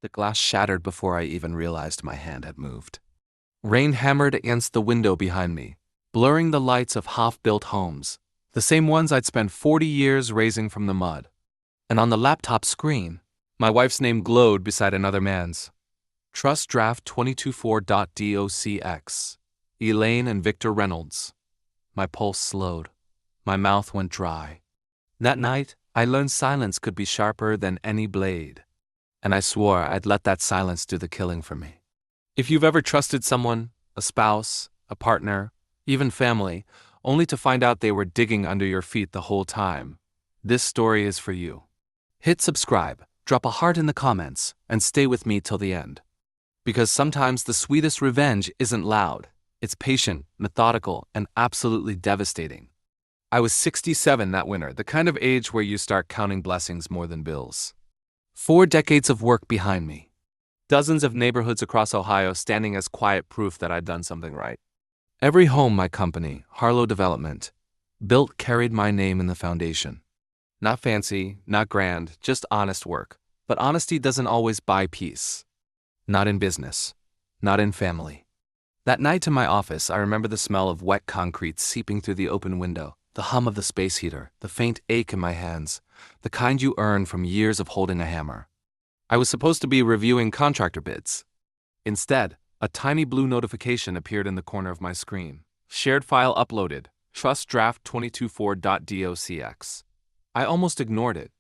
The glass shattered before I even realized my hand had moved. Rain hammered against the window behind me, blurring the lights of half-built homes, the same ones I'd spent 40 years raising from the mud. And on the laptop screen, my wife's name glowed beside another man's. Trust draft 224.docx. Elaine and Victor Reynolds. My pulse slowed. My mouth went dry. That night, I learned silence could be sharper than any blade. And I swore I'd let that silence do the killing for me. If you've ever trusted someone, a spouse, a partner, even family, only to find out they were digging under your feet the whole time, this story is for you. Hit subscribe, drop a heart in the comments, and stay with me till the end. Because sometimes the sweetest revenge isn't loud. It's patient, methodical, and absolutely devastating. I was 67 that winter, the kind of age where you start counting blessings more than bills. 4 decades of work behind me. Dozens of neighborhoods across Ohio standing as quiet proof that I'd done something right. Every home my company, Harlow Development, built carried my name in the foundation. Not fancy, not grand, just honest work. But honesty doesn't always buy peace. Not in business. Not in family. That night in my office, I remember the smell of wet concrete seeping through the open window, the hum of the space heater, the faint ache in my hands, the kind you earn from years of holding a hammer. I was supposed to be reviewing contractor bids. Instead, a tiny blue notification appeared in the corner of my screen. Shared file uploaded. Trust draft 224.docx. I almost ignored it.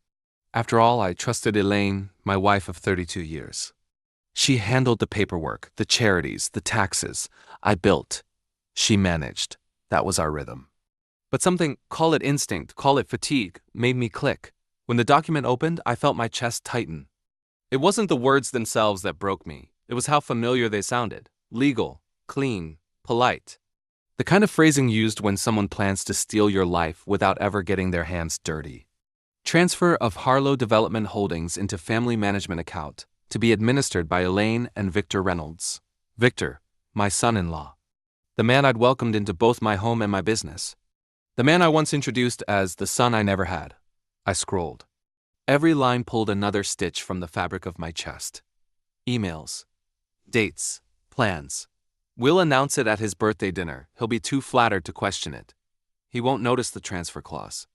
After all, I trusted Elaine, my wife of 32 years. She handled the paperwork, the charities, the taxes. I built. She managed. That was our rhythm. But something, call it instinct, call it fatigue, made me click. When the document opened, I felt my chest tighten. It wasn't the words themselves that broke me. It was how familiar they sounded. Legal, clean, polite. The kind of phrasing used when someone plans to steal your life without ever getting their hands dirty. Transfer of Harlow Development Holdings into family management account to be administered by Elaine and Victor Reynolds. Victor, my son-in-law. The man I'd welcomed into both my home and my business. The man I once introduced as the son I never had. I scrolled. Every line pulled another stitch from the fabric of my chest. Emails. Dates. Plans. We'll announce it at his birthday dinner. He'll be too flattered to question it. He won't notice the transfer clause.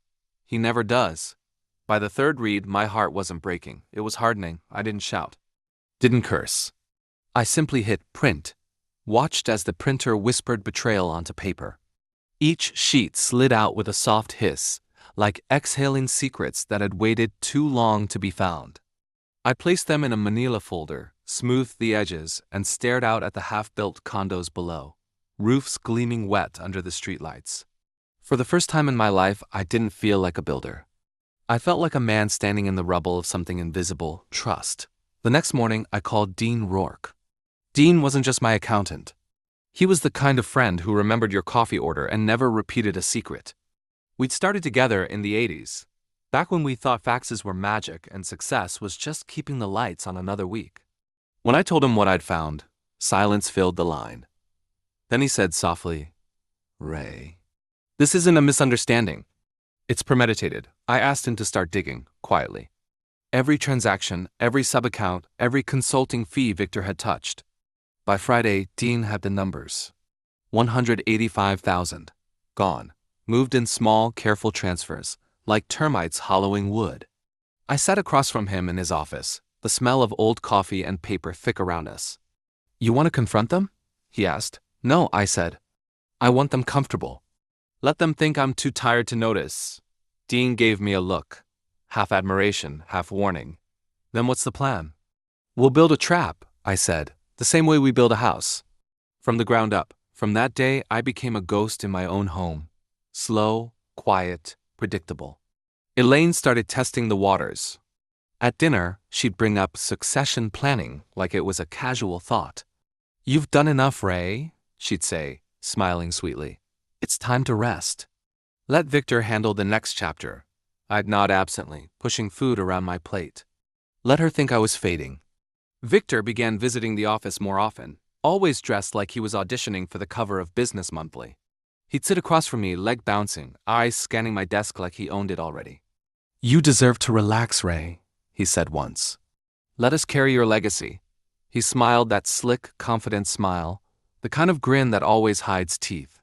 He never does. By the third read, my heart wasn't breaking. It was hardening. I didn't shout. Didn't curse. I simply hit print, watched as the printer whispered betrayal onto paper. Each sheet slid out with a soft hiss, like exhaling secrets that had waited too long to be found. I placed them in a manila folder, smoothed the edges, and stared out at the half-built condos below, roofs gleaming wet under the streetlights. For the first time in my life, I didn't feel like a builder. I felt like a man standing in the rubble of something invisible, trust. The next morning, I called Dean Rourke. Dean wasn't just my accountant. He was the kind of friend who remembered your coffee order and never repeated a secret. We'd started together in the 80s, back when we thought faxes were magic and success was just keeping the lights on another week. When I told him what I'd found, silence filled the line. Then he said softly, "Ray, this isn't a misunderstanding. It's premeditated." I asked him to start digging, quietly. Every transaction, every sub-account, every consulting fee Victor had touched. By Friday, Dean had the numbers. 185,000. Gone. Moved in small, careful transfers, like termites hollowing wood. I sat across from him in his office, the smell of old coffee and paper thick around us. "You want to confront them?" he asked. "No," I said. "I want them comfortable. Let them think I'm too tired to notice." Dean gave me a look, half admiration, half warning. "Then what's the plan?" "We'll build a trap," I said, "the same way we build a house. From the ground up." From that day, I became a ghost in my own home. Slow, quiet, predictable. Elaine started testing the waters. At dinner, she'd bring up succession planning like it was a casual thought. "You've done enough, Ray," she'd say, smiling sweetly. "It's time to rest. Let Victor handle the next chapter." I'd nod absently, pushing food around my plate. Let her think I was fading. Victor began visiting the office more often, always dressed like he was auditioning for the cover of Business Monthly. He'd sit across from me, leg bouncing, eyes scanning my desk like he owned it already. "You deserve to relax, Ray," he said once. Let us carry your legacy. He smiled that slick, confident smile, the kind of grin that always hides teeth.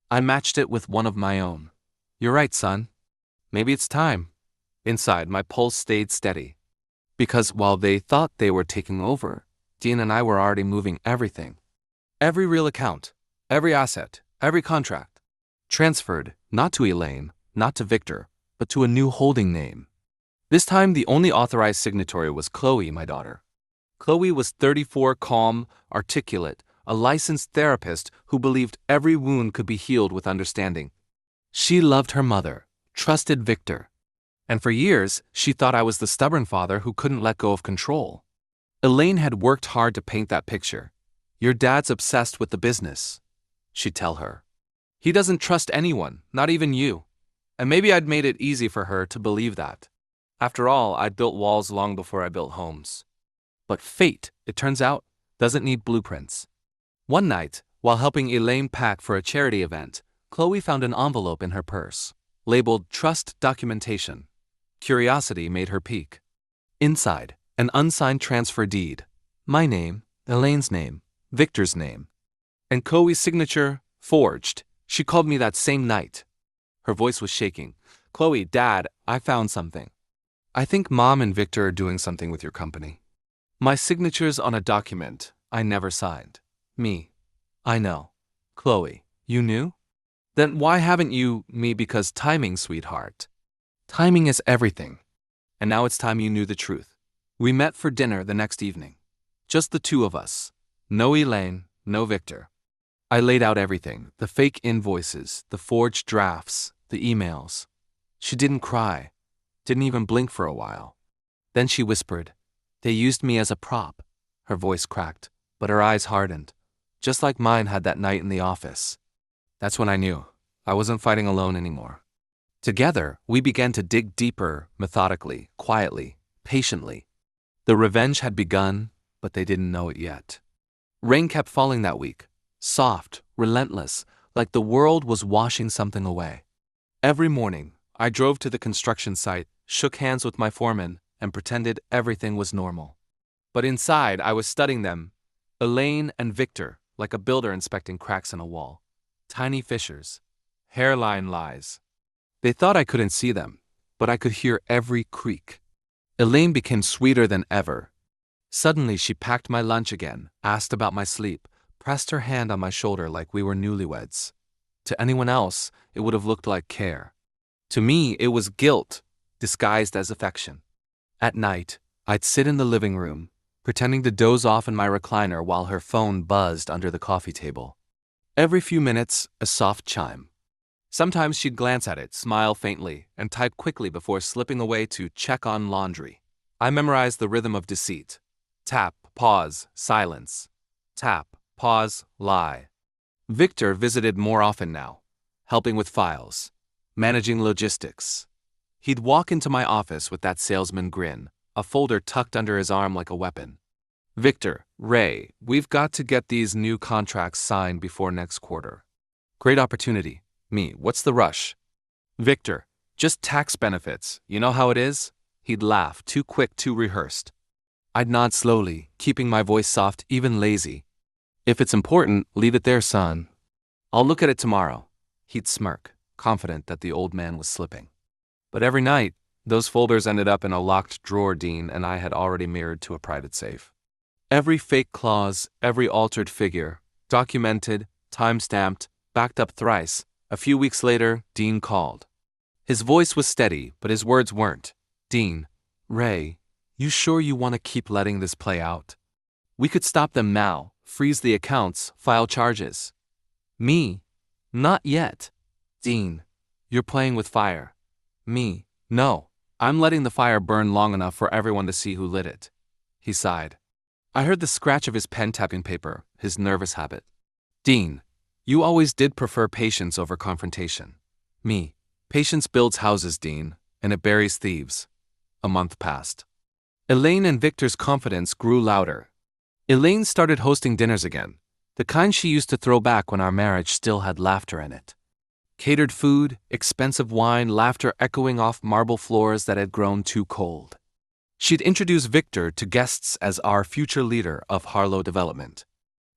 I matched it with one of my own. You're right, son. Maybe it's time. Inside, my pulse stayed steady. Because while they thought they were taking over, Dean and I were already moving everything. Every real account, every asset, every contract. Transferred, not to Elaine, not to Victor, but to a new holding name. This time, the only authorized signatory was Chloe, my daughter. Chloe was 34, calm, articulate, a licensed therapist who believed every wound could be healed with understanding. She loved her mother, trusted Victor. And for years, she thought I was the stubborn father who couldn't let go of control. Elaine had worked hard to paint that picture. Your dad's obsessed with the business, she'd tell her. He doesn't trust anyone, not even you. And maybe I'd made it easy for her to believe that. After all, I'd built walls long before I built homes. But fate, it turns out, doesn't need blueprints. One night, while helping Elaine pack for a charity event, Chloe found an envelope in her purse, labeled Trust Documentation. Curiosity made her peek. Inside, an unsigned transfer deed. My name, Elaine's name, Victor's name. And Chloe's signature, forged. She called me that same night. Her voice was shaking. Chloe, Dad, I found something. I think Mom and Victor are doing something with your company. My signature's on a document I never signed. Me. I know. Chloe, you knew? Then why haven't you me? Because timing, sweetheart. Timing is everything. And now it's time you knew the truth. We met for dinner the next evening. Just the two of us. No Elaine, no Victor. I laid out everything, the fake invoices, the forged drafts, the emails. She didn't cry, didn't even blink for a while. Then she whispered, "They used me as a prop." Her voice cracked, but her eyes hardened, just like mine had that night in the office. That's when I knew I wasn't fighting alone anymore. Together, we began to dig deeper, methodically, quietly, patiently. The revenge had begun, but they didn't know it yet. Rain kept falling that week, soft, relentless, like the world was washing something away. Every morning, I drove to the construction site, shook hands with my foreman, and pretended everything was normal. But inside, I was studying them, Elaine and Victor, like a builder inspecting cracks in a wall. Tiny fissures, hairline lies. They thought I couldn't see them, but I could hear every creak. Elaine became sweeter than ever. Suddenly, she packed my lunch again, asked about my sleep, pressed her hand on my shoulder like we were newlyweds. To anyone else, it would have looked like care. To me, it was guilt, disguised as affection. At night, I'd sit in the living room, pretending to doze off in my recliner while her phone buzzed under the coffee table. Every few minutes, a soft chime. Sometimes she'd glance at it, smile faintly, and type quickly before slipping away to check on laundry. I memorized the rhythm of deceit. Tap, pause, silence. Tap, pause, lie. Victor visited more often now, helping with files, managing logistics. He'd walk into my office with that salesman grin, a folder tucked under his arm like a weapon. "Victor, Ray, we've got to get these new contracts signed before next quarter." "Great opportunity." Me, "What's the rush?" Victor, "Just tax benefits, you know how it is?" He'd laugh, too quick, too rehearsed. I'd nod slowly, keeping my voice soft, even lazy. "If it's important, leave it there, son. I'll look at it tomorrow." He'd smirk, confident that the old man was slipping. But every night, those folders ended up in a locked drawer Dean and I had already mirrored to a private safe. Every fake clause, every altered figure, documented, time-stamped, backed up thrice. A few weeks later, Dean called. His voice was steady, but his words weren't. "Dean, Ray, you sure you want to keep letting this play out? We could stop them now, freeze the accounts, file charges." Me, "Not yet." "Dean, you're playing with fire." Me, "No, I'm letting the fire burn long enough for everyone to see who lit it." He sighed. I heard the scratch of his pen tapping paper, his nervous habit. "Dean, you always did prefer patience over confrontation." Me, "Patience builds houses, Dean, and it buries thieves." A month passed. Elaine and Victor's confidence grew louder. Elaine started hosting dinners again, the kind she used to throw back when our marriage still had laughter in it. Catered food, expensive wine, laughter echoing off marble floors that had grown too cold. She'd introduce Victor to guests as our future leader of Harlow Development.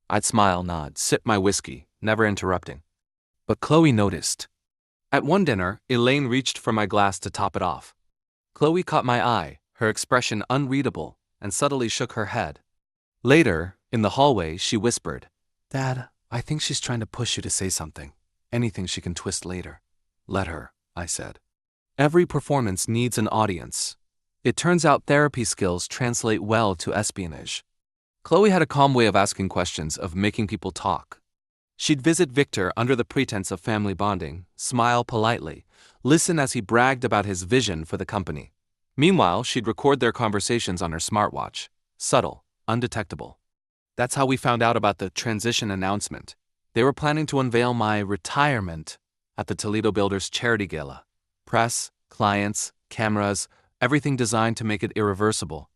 I'd smile, nod, sip my whiskey, never interrupting. But Chloe noticed. At one dinner, Elaine reached for my glass to top it off. Chloe caught my eye, her expression unreadable, and subtly shook her head. Later, in the hallway, she whispered, "Dad, I think she's trying to push you to say something. Anything she can twist later." "Let her," I said. "Every performance needs an audience." It turns out therapy skills translate well to espionage. Chloe had a calm way of asking questions, of making people talk. She'd visit Victor under the pretense of family bonding, smile politely, listen as he bragged about his vision for the company. Meanwhile, she'd record their conversations on her smartwatch. Subtle, undetectable. That's how we found out about the transition announcement. They were planning to unveil my retirement at the Toledo Builders Charity Gala. Press, clients, cameras, everything designed to make it irreversible.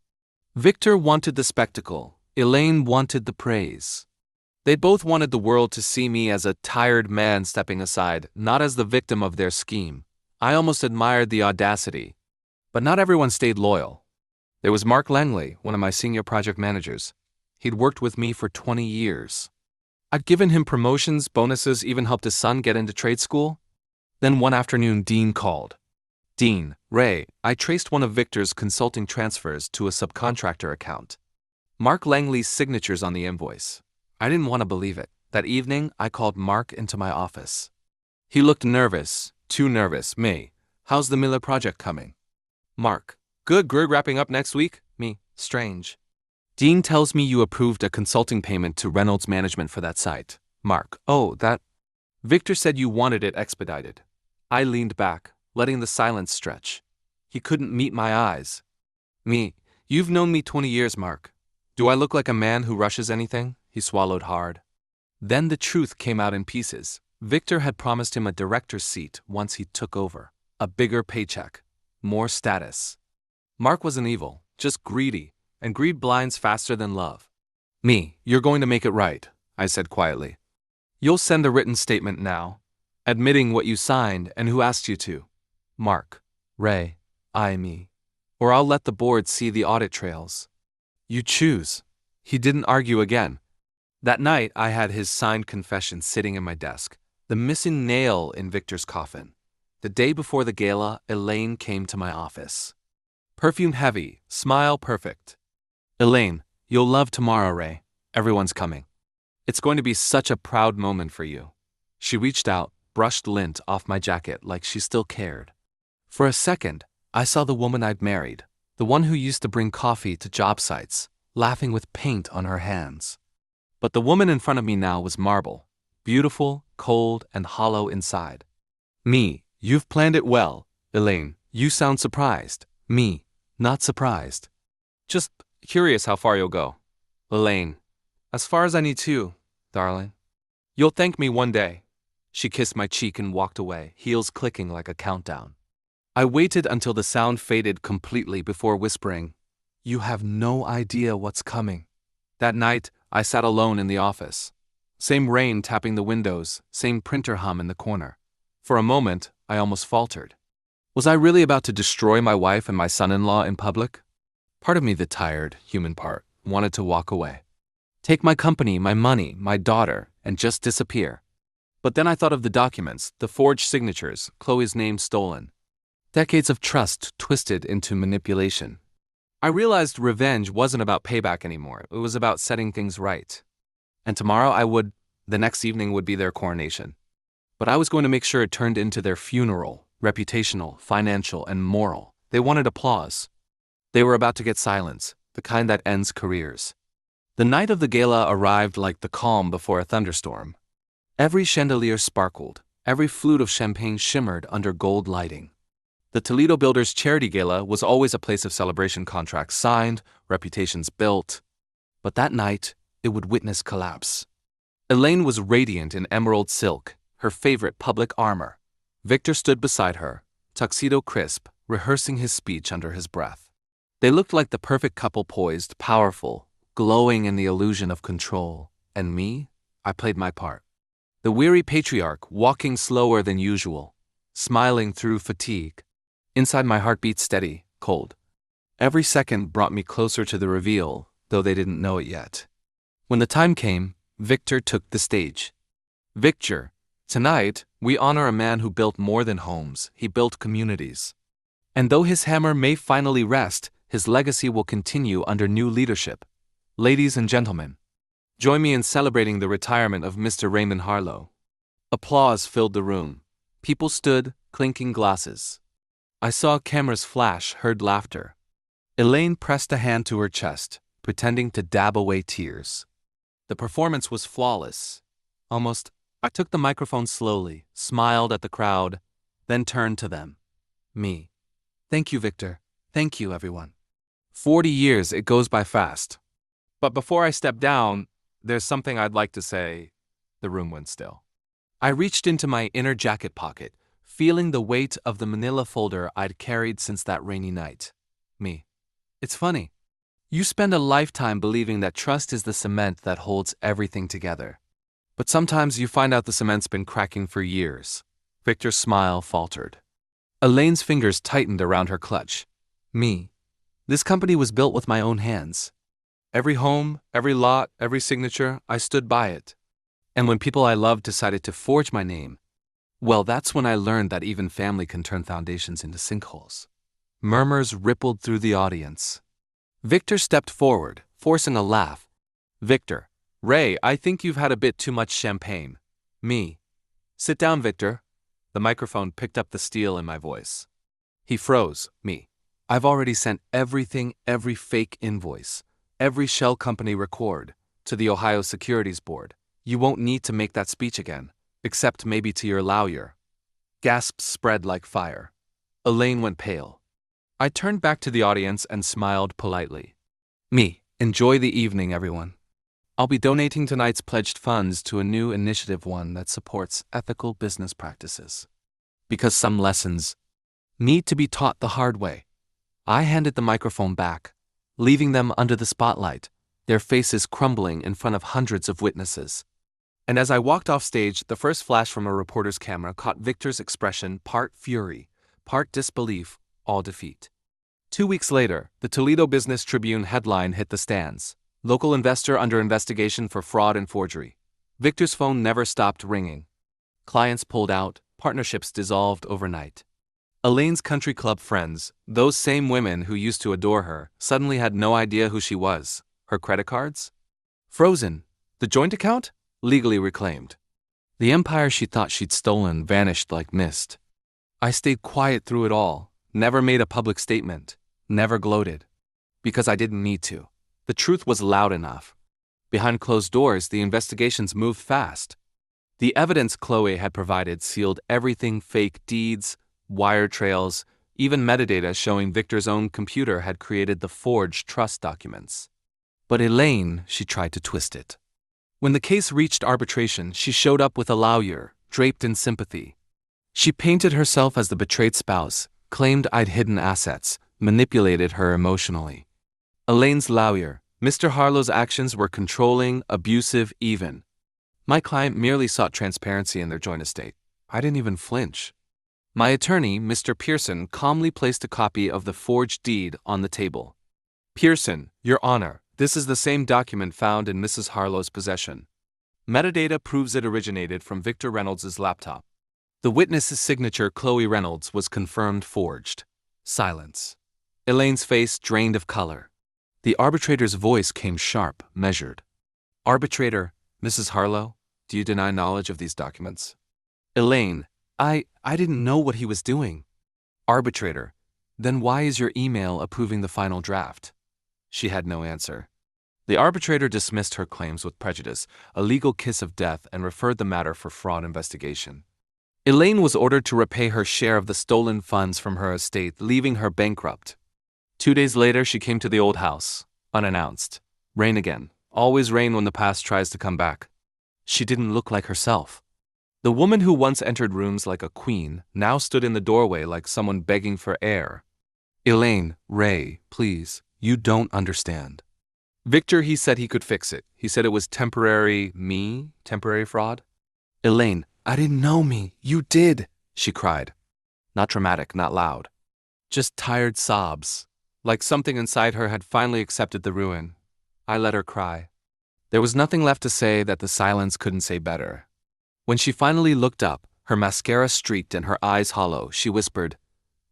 Victor wanted the spectacle. Elaine wanted the praise. They both wanted the world to see me as a tired man stepping aside, not as the victim of their scheme. I almost admired the audacity. But not everyone stayed loyal. There was Mark Langley, one of my senior project managers. He'd worked with me for 20 years. I'd given him promotions, bonuses, even helped his son get into trade school. Then one afternoon, Dean called. "Dean, Ray, I traced one of Victor's consulting transfers to a subcontractor account. Mark Langley's signature's on the invoice." I didn't want to believe it. That evening, I called Mark into my office. He looked nervous, too nervous. "Me, how's the Miller project coming?" Mark: Good, wrapping up next week." Me: "Strange. Dean tells me you approved a consulting payment to Reynolds Management for that site." Mark: "Oh, that. Victor said you wanted it expedited." I leaned back, letting the silence stretch. He couldn't meet my eyes. Me: "You've known me 20 years, Mark. Do I look like a man who rushes anything?" He swallowed hard. Then the truth came out in pieces. Victor had promised him a director's seat once he took over. A bigger paycheck. More status. Mark wasn't evil, just greedy, and greed blinds faster than love. Me: "You're going to make it right," I said quietly. "You'll send a written statement now, admitting what you signed and who asked you to." Mark: "Ray, me. Or I'll let the board see the audit trails." "You choose." He didn't argue again. That night, I had his signed confession sitting in my desk, the missing nail in Victor's coffin. The day before the gala, Elaine came to my office. Perfume heavy, smile perfect. "Elaine, you'll love tomorrow, Ray. Everyone's coming. It's going to be such a proud moment for you." She reached out, brushed lint off my jacket like she still cared. For a second, I saw the woman I'd married, the one who used to bring coffee to job sites, laughing with paint on her hands. But the woman in front of me now was marble, beautiful, cold, and hollow inside. Me: "You've planned it well." Elaine: "You sound surprised." Me: "Not surprised. Just curious how far you'll go." Elaine: "As far as I need to, darling. You'll thank me one day." She kissed my cheek and walked away, heels clicking like a countdown. I waited until the sound faded completely before whispering, "You have no idea what's coming." That night, I sat alone in the office. Same rain tapping the windows, same printer hum in the corner. For a moment, I almost faltered. Was I really about to destroy my wife and my son-in-law in public? Part of me, the tired, human part, wanted to walk away. Take my company, my money, my daughter, and just disappear. But then I thought of the documents, the forged signatures, Chloe's name stolen. Decades of trust twisted into manipulation. I realized revenge wasn't about payback anymore. It was about setting things right. And tomorrow the next evening would be their coronation. But I was going to make sure it turned into their funeral, reputational, financial, and moral. They wanted applause. They were about to get silence, the kind that ends careers. The night of the gala arrived like the calm before a thunderstorm. Every chandelier sparkled, every flute of champagne shimmered under gold lighting. The Toledo Builders Charity Gala was always a place of celebration, contracts signed, reputations built. But that night, it would witness collapse. Elaine was radiant in emerald silk, her favorite public armor. Victor stood beside her, tuxedo crisp, rehearsing his speech under his breath. They looked like the perfect couple, poised, powerful, glowing in the illusion of control. And me? I played my part. The weary patriarch, walking slower than usual, smiling through fatigue. Inside, my heart beat steady, cold. Every second brought me closer to the reveal, though they didn't know it yet. When the time came, Victor took the stage. Victor, tonight, we honor a man who built more than homes, he built communities. And though his hammer may finally rest, his legacy will continue under new leadership. Ladies and gentlemen, join me in celebrating the retirement of Mr. Raymond Harlow. Applause filled the room. People stood, clinking glasses. I saw cameras flash, heard laughter. Elaine pressed a hand to her chest, pretending to dab away tears. The performance was flawless. Almost, I took the microphone slowly, smiled at the crowd, then turned to them. Me. Thank you, Victor. Thank you, everyone. 40 years, it goes by fast. But before I step down, there's something I'd like to say. The room went still. I reached into my inner jacket pocket, feeling the weight of the manila folder I'd carried since that rainy night. Me. It's funny. You spend a lifetime believing that trust is the cement that holds everything together. But sometimes you find out the cement's been cracking for years. Victor's smile faltered. Elaine's fingers tightened around her clutch. Me. This company was built with my own hands. Every home, every lot, every signature, I stood by it. And when people I loved decided to forge my name, well, that's when I learned that even family can turn foundations into sinkholes. Murmurs rippled through the audience. Victor stepped forward, forcing a laugh. Victor. Ray, I think you've had a bit too much champagne. Me. Sit down, Victor. The microphone picked up the steel in my voice. He froze. Me. I've already sent everything, every fake invoice, every shell company record, to the Ohio Securities Board. You won't need to make that speech again, except maybe to your lawyer. Gasps spread like fire. Elaine went pale. I turned back to the audience and smiled politely. Me. Enjoy the evening, everyone. I'll be donating tonight's pledged funds to a new initiative, one that supports ethical business practices. Because some lessons need to be taught the hard way. I handed the microphone back, leaving them under the spotlight, their faces crumbling in front of hundreds of witnesses. And as I walked off stage, the first flash from a reporter's camera caught Victor's expression, part fury, part disbelief, all defeat. 2 weeks later, the Toledo Business Tribune headline hit the stands. Local investor under investigation for fraud and forgery. Victor's phone never stopped ringing. Clients pulled out, partnerships dissolved overnight. Elaine's country club friends, those same women who used to adore her, suddenly had no idea who she was. Her credit cards? Frozen. The joint account? Legally reclaimed. The empire she thought she'd stolen vanished like mist. I stayed quiet through it all, never made a public statement, never gloated. Because I didn't need to. The truth was loud enough. Behind closed doors, the investigations moved fast. The evidence Chloe had provided sealed everything: fake deeds, wire trails, even metadata showing Victor's own computer had created the forged trust documents. But Elaine, she tried to twist it. When the case reached arbitration, she showed up with a lawyer, draped in sympathy. She painted herself as the betrayed spouse, claimed I'd hidden assets, manipulated her emotionally. Elaine's lawyer, Mr. Harlow's actions were controlling, abusive, even. My client merely sought transparency in their joint estate. I didn't even flinch. My attorney, Mr. Pearson, calmly placed a copy of the forged deed on the table. Pearson, Your Honor, this is the same document found in Mrs. Harlow's possession. Metadata proves it originated from Victor Reynolds' laptop. The witness's signature, Chloe Reynolds, was confirmed forged. Silence. Elaine's face drained of color. The arbitrator's voice came sharp, measured. Arbitrator, Mrs. Harlow, do you deny knowledge of these documents? Elaine, I didn't know what he was doing. Arbitrator, then why is your email approving the final draft? She had no answer. The arbitrator dismissed her claims with prejudice, a legal kiss of death, and referred the matter for fraud investigation. Elaine was ordered to repay her share of the stolen funds from her estate, leaving her bankrupt. 2 days later, she came to the old house, unannounced. Rain again. Always rain when the past tries to come back. She didn't look like herself. The woman who once entered rooms like a queen now stood in the doorway like someone begging for air. Elaine, Ray, please, you don't understand. Victor, he said he could fix it. He said it was temporary fraud. Elaine, I didn't know me. You did, she cried. Not dramatic, not loud. Just tired sobs. Like something inside her had finally accepted the ruin. I let her cry. There was nothing left to say that the silence couldn't say better. When she finally looked up, her mascara streaked and her eyes hollow, she whispered,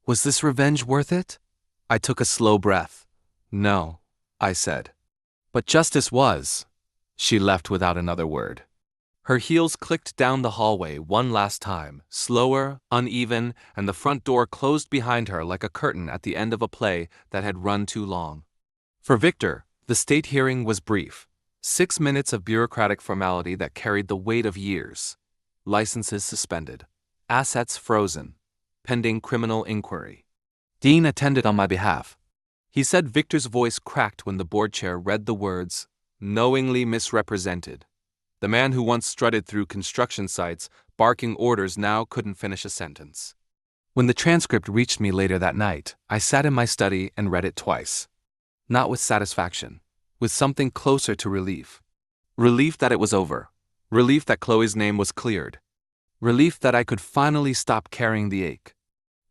"Was this revenge worth it?" I took a slow breath. "No," I said. "But justice was." She left without another word. Her heels clicked down the hallway one last time, slower, uneven, and the front door closed behind her like a curtain at the end of a play that had run too long. For Victor, the state hearing was brief. 6 minutes of bureaucratic formality that carried the weight of years. Licenses suspended. Assets frozen. Pending criminal inquiry. Dean attended on my behalf. He said Victor's voice cracked when the board chair read the words, "knowingly misrepresented." The man who once strutted through construction sites, barking orders, now couldn't finish a sentence. When the transcript reached me later that night, I sat in my study and read it twice. Not with satisfaction, with something closer to relief. Relief that it was over. Relief that Chloe's name was cleared. Relief that I could finally stop carrying the ache.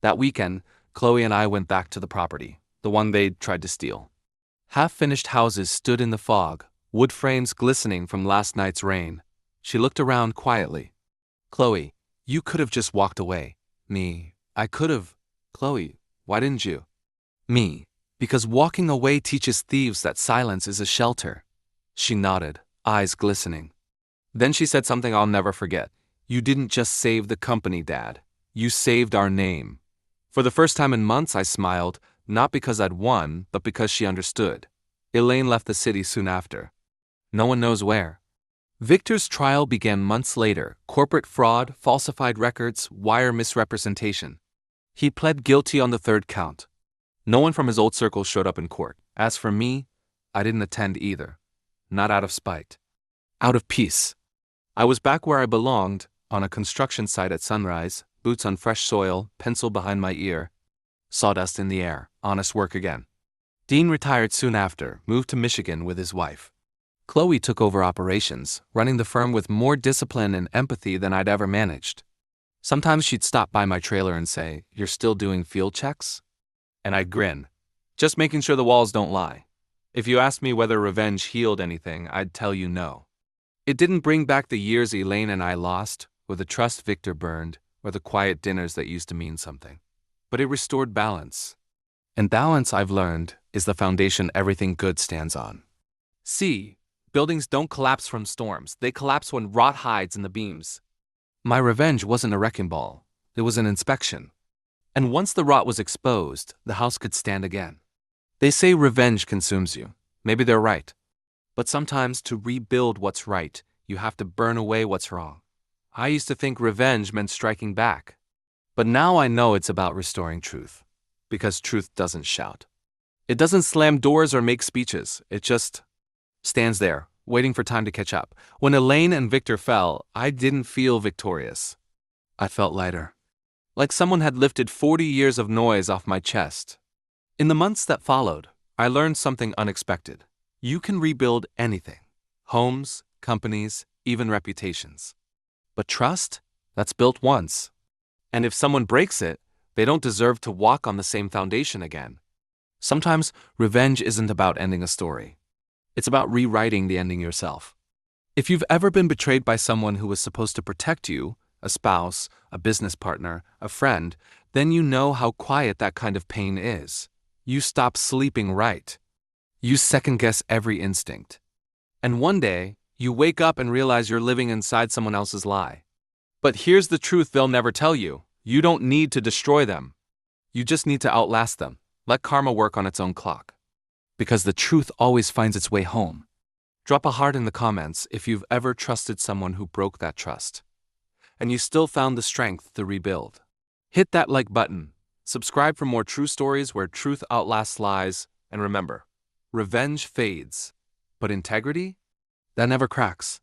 That weekend, Chloe and I went back to the property, the one they'd tried to steal. Half-finished houses stood in the fog, wood frames glistening from last night's rain. She looked around quietly. "Chloe, you could have just walked away." Me, "I could have." "Chloe, why didn't you?" Me, "Because walking away teaches thieves that silence is a shelter." She nodded, eyes glistening. Then she said something I'll never forget. "You didn't just save the company, Dad. You saved our name." For the first time in months, I smiled, not because I'd won, but because she understood. Elaine left the city soon after. No one knows where. Victor's trial began months later. Corporate fraud, falsified records, wire misrepresentation. He pled guilty on the third count. No one from his old circle showed up in court. As for me, I didn't attend either. Not out of spite. Out of peace. I was back where I belonged, on a construction site at sunrise, boots on fresh soil, pencil behind my ear. Sawdust in the air, honest work again. Dean retired soon after, moved to Michigan with his wife. Chloe took over operations, running the firm with more discipline and empathy than I'd ever managed. Sometimes she'd stop by my trailer and say, "You're still doing field checks?" And I'd grin. "Just making sure the walls don't lie." If you asked me whether revenge healed anything, I'd tell you no. It didn't bring back the years Elaine and I lost, or the trust Victor burned, or the quiet dinners that used to mean something. But it restored balance. And balance, I've learned, is the foundation everything good stands on. See, buildings don't collapse from storms. They collapse when rot hides in the beams. My revenge wasn't a wrecking ball. It was an inspection. And once the rot was exposed, the house could stand again. They say revenge consumes you. Maybe they're right. But sometimes to rebuild what's right, you have to burn away what's wrong. I used to think revenge meant striking back. But now I know it's about restoring truth. Because truth doesn't shout. It doesn't slam doors or make speeches. It just stands there, waiting for time to catch up. When Elaine and Victor fell, I didn't feel victorious. I felt lighter. Like someone had lifted 40 years of noise off my chest. In the months that followed, I learned something unexpected. You can rebuild anything. Homes, companies, even reputations. But trust? That's built once. And if someone breaks it, they don't deserve to walk on the same foundation again. Sometimes revenge isn't about ending a story. It's about rewriting the ending yourself. If you've ever been betrayed by someone who was supposed to protect you, a spouse, a business partner, a friend, then you know how quiet that kind of pain is. You stop sleeping right. You second-guess every instinct. And one day, you wake up and realize you're living inside someone else's lie. But here's the truth they'll never tell you. You don't need to destroy them. You just need to outlast them. Let karma work on its own clock. Because the truth always finds its way home. Drop a heart in the comments if you've ever trusted someone who broke that trust. And you still found the strength to rebuild. Hit that like button. Subscribe for more true stories where truth outlasts lies. And remember, revenge fades. But integrity? That never cracks.